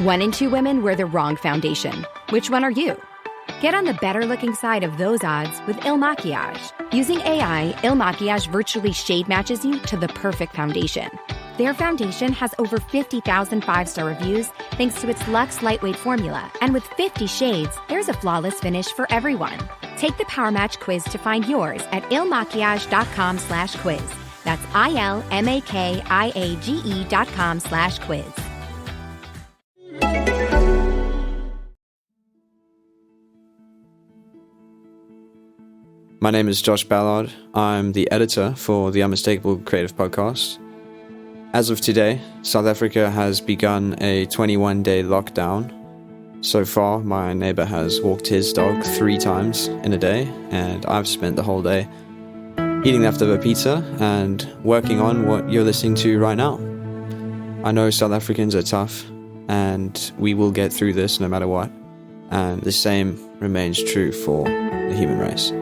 1 in 2 women wear the wrong foundation. Which one are you? Get on the better-looking side of those odds with Il Makiage. Using AI, Il Makiage virtually shade matches you to the perfect foundation. Their foundation has over 50,000 5-star reviews thanks to its luxe lightweight formula. And with 50 shades, there's a flawless finish for everyone. Take the Power Match quiz to find yours at ilmakiage.com/quiz. That's ILMAKIAGE.com/quiz. My name is Josh Ballard. I'm the editor for the Unmistakable Creative Podcast. As of today, South Africa has begun a 21-day lockdown. So far, my neighbor has walked his dog 3 times in a day, and I've spent the whole day eating leftover pizza and working on what you're listening to right now. I know South Africans are tough, and we will get through this no matter what, and the same remains true for the human race.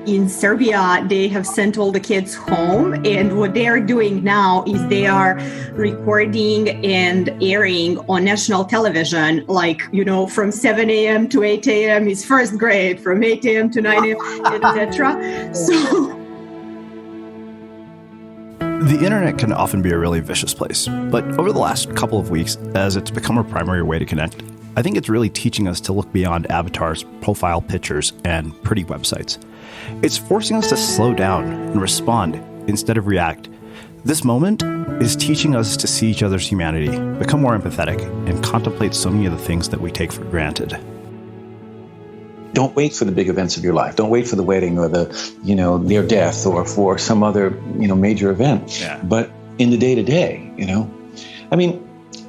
In Serbia, they have sent all the kids home, and what they are doing now is they are recording and airing on national television, like, from 7 a.m. to 8 a.m. is first grade, from 8 a.m. to 9 a.m., etc. So the internet can often be a really vicious place, but over the last couple of weeks, as it's become a primary way to connect, I think it's really teaching us to look beyond avatars, profile pictures, and pretty websites. It's forcing us to slow down and respond instead of react. This moment is teaching us to see each other's humanity, become more empathetic, and contemplate so many of the things that we take for granted. Don't wait for the big events of your life. Don't wait for the wedding or the, near death or for some other, major event. Yeah. But in the day-to-day, I mean,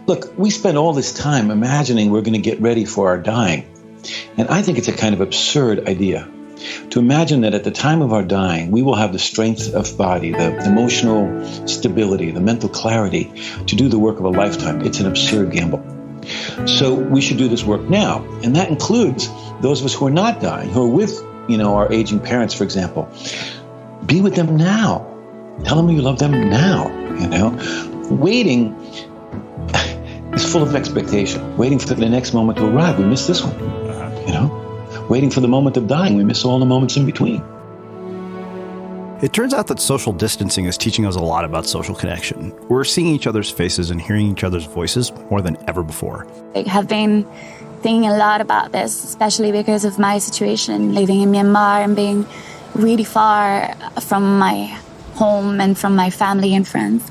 look, we spend all this time imagining we're going to get ready for our dying. And I think it's a kind of absurd idea to imagine that at the time of our dying, we will have the strength of body, the emotional stability, the mental clarity to do the work of a lifetime. It's an absurd gamble. So we should do this work now. And that includes those of us who are not dying, who are with, our aging parents, for example. Be with them now. Tell them you love them now, Waiting is full of expectation. Waiting for the next moment to arrive. We miss this one, Waiting for the moment of dying. We miss all the moments in between. It turns out that social distancing is teaching us a lot about social connection. We're seeing each other's faces and hearing each other's voices more than ever before. I have been thinking a lot about this, especially because of my situation, living in Myanmar and being really far from my home and from my family and friends.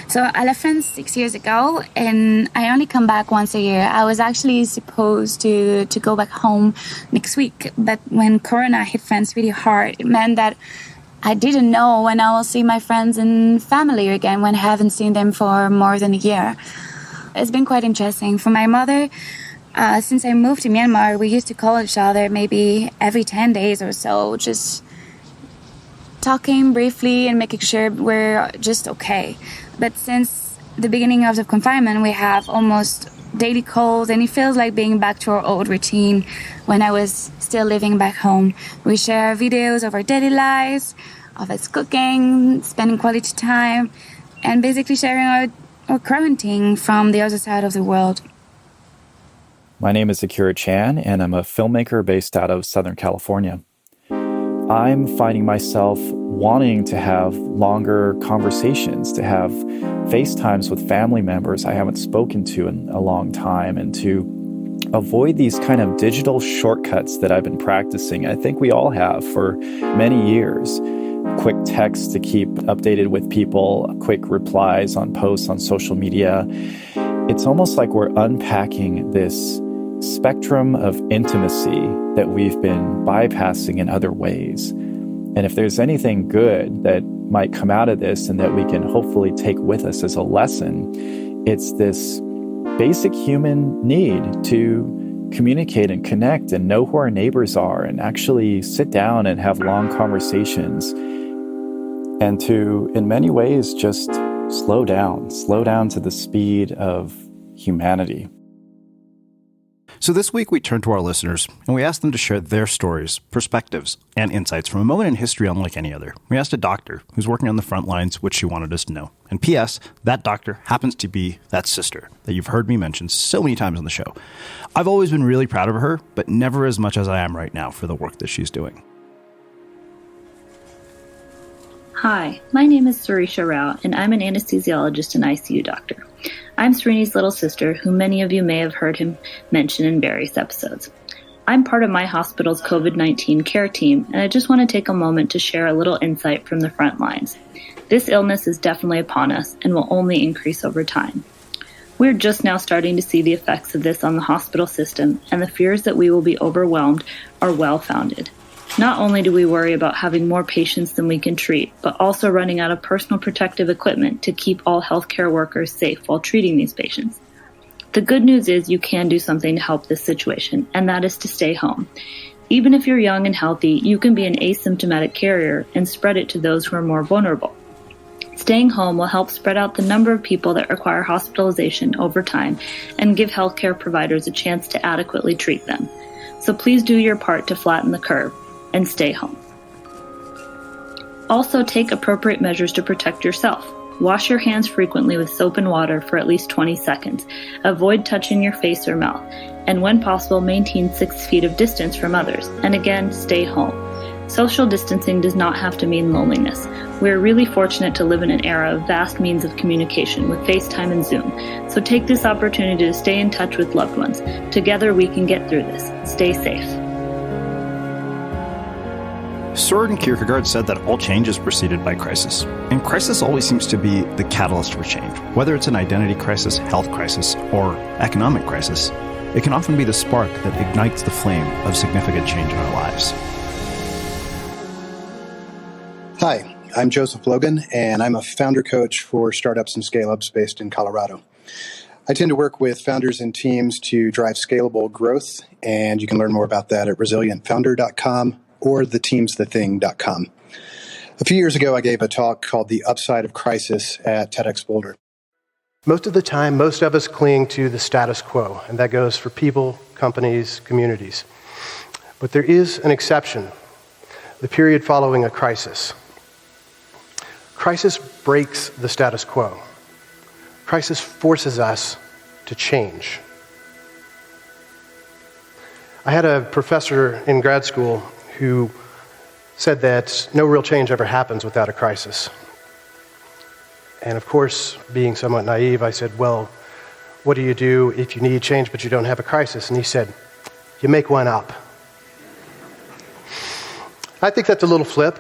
So I left France 6 years ago, and I only come back once a year. I was actually supposed to go back home next week, but when Corona hit France really hard, it meant that I didn't know when I will see my friends and family again, when I haven't seen them for more than a year. It's been quite interesting. For my mother, since I moved to Myanmar, we used to call each other maybe every 10 days or so, just talking briefly and making sure we're just okay. But since the beginning of the confinement, we have almost daily calls, and it feels like being back to our old routine when I was still living back home. We share videos of our daily lives, of us cooking, spending quality time, and basically sharing our quarantine from the other side of the world. My name is Akira Chan, and I'm a filmmaker based out of Southern California. I'm finding myself wanting to have longer conversations, to have FaceTimes with family members I haven't spoken to in a long time, and to avoid these kind of digital shortcuts that I've been practicing. I think we all have for many years. Quick texts to keep updated with people, quick replies on posts on social media. It's almost like we're unpacking this spectrum of intimacy that we've been bypassing in other ways. And if there's anything good that might come out of this and that we can hopefully take with us as a lesson, it's this basic human need to communicate and connect and know who our neighbors are and actually sit down and have long conversations, and to, in many ways, just slow down to the speed of humanity. So this week we turned to our listeners and we asked them to share their stories, perspectives, and insights from a moment in history unlike any other. We asked a doctor who's working on the front lines what she wanted us to know. And P.S., that doctor happens to be that sister that you've heard me mention so many times on the show. I've always been really proud of her, but never as much as I am right now for the work that she's doing. Hi, my name is Surisha Rao, and I'm an anesthesiologist and ICU doctor. I'm Srini's little sister, who many of you may have heard him mention in various episodes. I'm part of my hospital's COVID-19 care team, and I just want to take a moment to share a little insight from the front lines. This illness is definitely upon us and will only increase over time. We're just now starting to see the effects of this on the hospital system, and the fears that we will be overwhelmed are well-founded. Not only do we worry about having more patients than we can treat, but also running out of personal protective equipment to keep all healthcare workers safe while treating these patients. The good news is you can do something to help this situation, and that is to stay home. Even if you're young and healthy, you can be an asymptomatic carrier and spread it to those who are more vulnerable. Staying home will help spread out the number of people that require hospitalization over time and give healthcare providers a chance to adequately treat them. So please do your part to flatten the curve and stay home. Also, take appropriate measures to protect yourself. Wash your hands frequently with soap and water for at least 20 seconds. Avoid touching your face or mouth. And when possible, maintain 6 feet of distance from others. And again, stay home. Social distancing does not have to mean loneliness. We are really fortunate to live in an era of vast means of communication with FaceTime and Zoom. So take this opportunity to stay in touch with loved ones. Together we can get through this. Stay safe. Søren Kierkegaard said that all change is preceded by crisis. And crisis always seems to be the catalyst for change. Whether it's an identity crisis, health crisis, or economic crisis, it can often be the spark that ignites the flame of significant change in our lives. Hi, I'm Joseph Logan, and I'm a founder coach for startups and scale-ups based in Colorado. I tend to work with founders and teams to drive scalable growth, and you can learn more about that at resilientfounder.com or theteamsthething.com. A few years ago, I gave a talk called The Upside of Crisis at TEDx Boulder. Most of the time, most of us cling to the status quo, and that goes for people, companies, communities. But there is an exception, the period following a crisis. Crisis breaks the status quo. Crisis forces us to change. I had a professor in grad school who said that no real change ever happens without a crisis. And of course, being somewhat naive, I said, well, what do you do if you need change but you don't have a crisis? And he said, you make one up. I think that's a little flip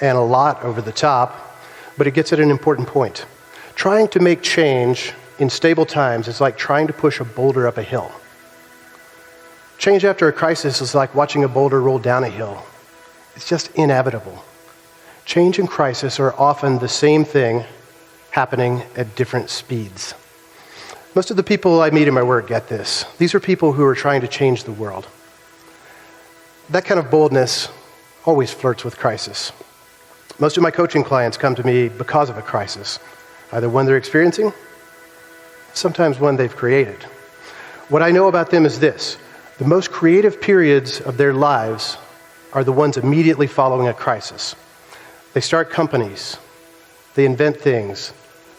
and a lot over the top, but it gets at an important point. Trying to make change in stable times is like trying to push a boulder up a hill. Change after a crisis is like watching a boulder roll down a hill. It's just inevitable. Change and crisis are often the same thing happening at different speeds. Most of the people I meet in my work get this. These are people who are trying to change the world. That kind of boldness always flirts with crisis. Most of my coaching clients come to me because of a crisis, either one they're experiencing, sometimes one they've created. What I know about them is this: the most creative periods of their lives are the ones immediately following a crisis. They start companies, they invent things,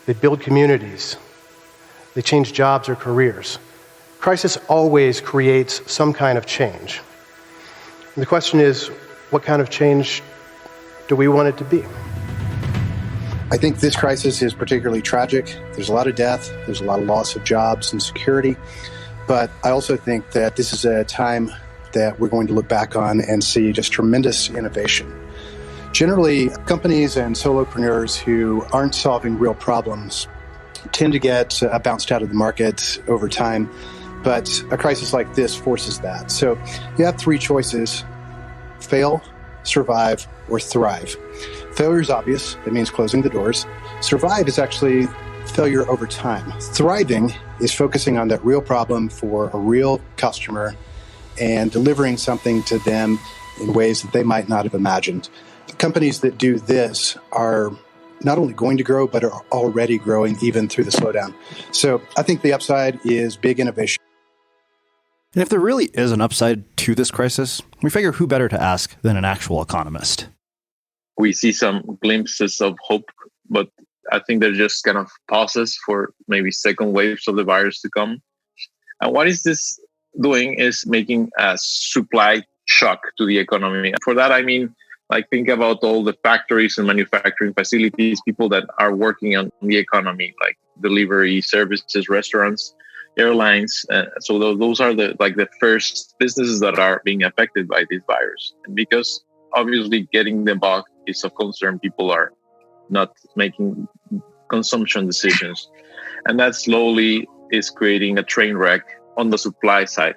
they build communities, they change jobs or careers. Crisis always creates some kind of change. And the question is, what kind of change do we want it to be? I think this crisis is particularly tragic. There's a lot of death, there's a lot of loss of jobs and security. But I also think that this is a time that we're going to look back on and see just tremendous innovation. Generally, companies and solopreneurs who aren't solving real problems tend to get bounced out of the market over time, but a crisis like this forces that. So you have 3 choices: fail, survive, or thrive. Failure is obvious. It means closing the doors. Survive is actually failure over time. Thriving is focusing on that real problem for a real customer and delivering something to them in ways that they might not have imagined. The companies that do this are not only going to grow, but are already growing even through the slowdown. So I think the upside is big innovation. And if there really is an upside to this crisis, we figure who better to ask than an actual economist. We see some glimpses of hope, but I think they're just kind of pauses for maybe second waves of the virus to come. And what is this doing is making a supply shock to the economy. For that, I mean, like, think about all the factories and manufacturing facilities, people that are working on the economy, like delivery services, restaurants, airlines. So those are the first businesses that are being affected by this virus. And because obviously getting them back is of concern, people are not making consumption decisions. And that slowly is creating a train wreck on the supply side.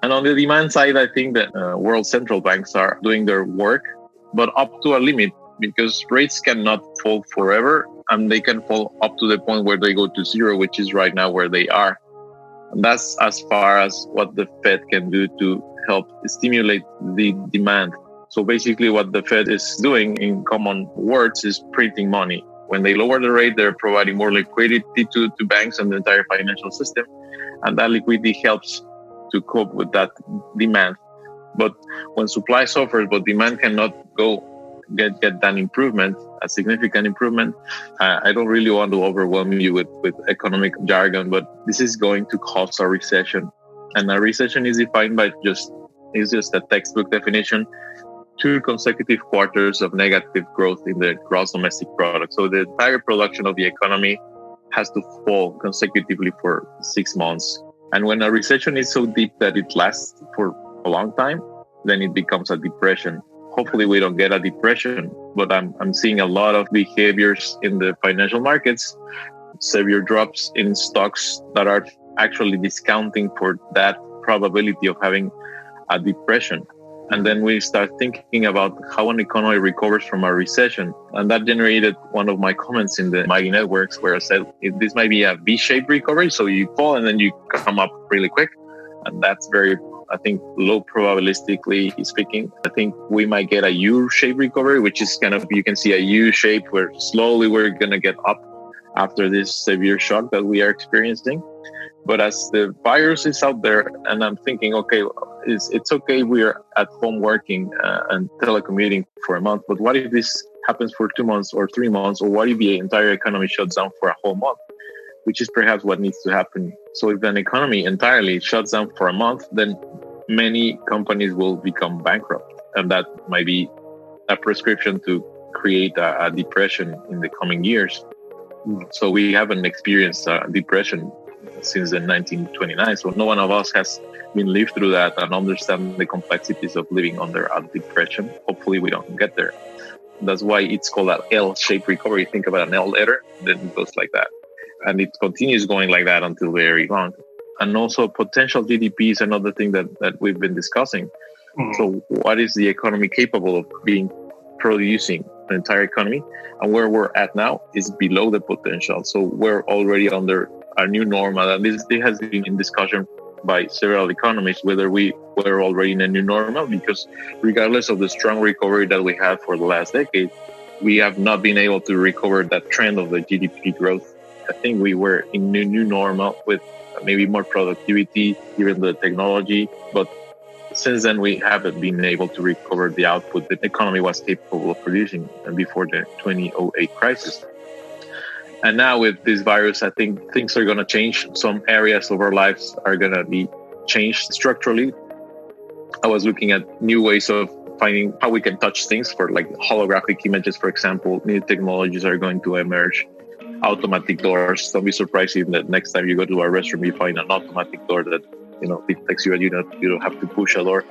And on the demand side, I think that world central banks are doing their work, but up to a limit, because rates cannot fall forever, and they can fall up to the point where they go to zero, which is right now where they are. And that's as far as what the Fed can do to help stimulate the demand. So basically what the Fed is doing, in common words, is printing money. When they lower the rate, they're providing more liquidity to banks and the entire financial system. And that liquidity helps to cope with that demand. But when supply suffers, but demand cannot get that improvement, a significant improvement, I don't really want to overwhelm you with economic jargon, but this is going to cause a recession. And a recession is defined by just a textbook definition, 2 consecutive quarters of negative growth in the gross domestic product. So the entire production of the economy has to fall consecutively for 6 months. And when a recession is so deep that it lasts for a long time, then it becomes a depression. Hopefully we don't get a depression, but I'm seeing a lot of behaviors in the financial markets, severe drops in stocks that are actually discounting for that probability of having a depression. And then we start thinking about how an economy recovers from a recession. And that generated one of my comments in the Mighty Networks, where I said, this might be a V-shaped recovery. So you fall and then you come up really quick. And that's very, I think, low probabilistically speaking. I think we might get a U-shaped recovery, which is kind of, you can see a U-shape where slowly we're going to get up after this severe shock that we are experiencing. But as the virus is out there, and I'm thinking, okay, it's okay we're at home working and telecommuting for a month, but what if this happens for 2 months or 3 months, or what if the entire economy shuts down for a whole month, which is perhaps what needs to happen. So if an economy entirely shuts down for a month, then many companies will become bankrupt. And that might be a prescription to create a depression in the coming years. So we haven't experienced a depression since the 1929. So no one of us has been lived through that and understand the complexities of living under a depression. Hopefully we don't get there. That's why it's called an L-shaped recovery. Think about an L letter, then it goes like that. And it continues going like that until very long. And also potential GDP is another thing that we've been discussing. So what is the economy capable of producing, the entire economy? And where we're at now is below the potential. So we're already under a new normal. And this has been in discussion by several economists, whether we were already in a new normal, because regardless of the strong recovery that we had for the last decade, we have not been able to recover that trend of the GDP growth. I think we were in a new normal with maybe more productivity, given the technology. But since then, we haven't been able to recover the output the economy was capable of producing before the 2008 crisis. And now with this virus, I think things are going to change. Some areas of our lives are going to be changed structurally. I was looking at new ways of finding how we can touch things, for like holographic images, for example. New technologies are going to emerge. Automatic doors. Don't be surprised if that next time you go to a restaurant, you find an automatic door that detects you and you don't have to push a door.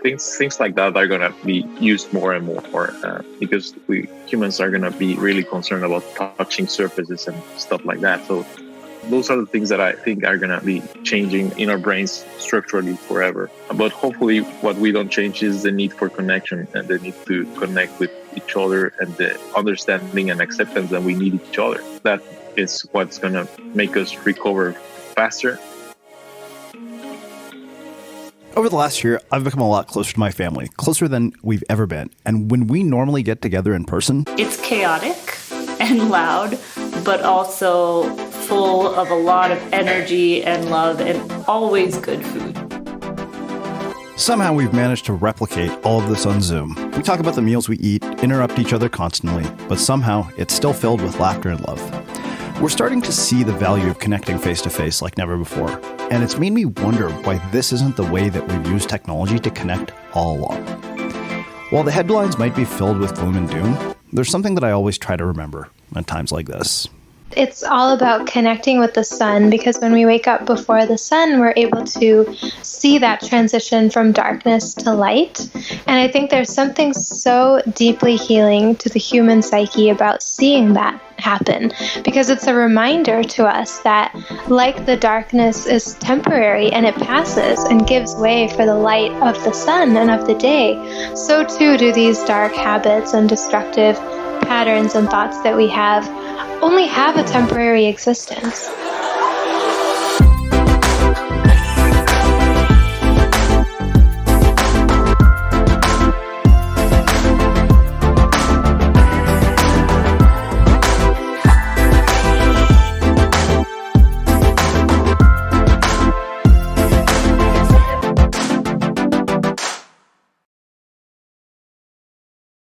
Things like that are going to be used more and more because we humans are going to be really concerned about touching surfaces and stuff like that. So those are the things that I think are going to be changing in our brains structurally forever. But hopefully what we don't change is the need for connection and the need to connect with each other and the understanding and acceptance that we need each other. That is what's going to make us recover faster. Over the last year, I've become a lot closer to my family, closer than we've ever been. And when we normally get together in person, it's chaotic and loud, but also full of a lot of energy and love and always good food. Somehow we've managed to replicate all of this on Zoom. We talk about the meals we eat, interrupt each other constantly, but somehow it's still filled with laughter and love. We're starting to see the value of connecting face-to-face like never before, and it's made me wonder why this isn't the way that we've used technology to connect all along. While the headlines might be filled with gloom and doom, there's something that I always try to remember at times like this. It's all about connecting with the sun, because when we wake up before the sun, we're able to see that transition from darkness to light. And I think there's something so deeply healing to the human psyche about seeing that happen, because it's a reminder to us that, like the darkness is temporary and it passes and gives way for the light of the sun and of the day, so too do these dark habits and destructive patterns and thoughts that we have only have a temporary existence.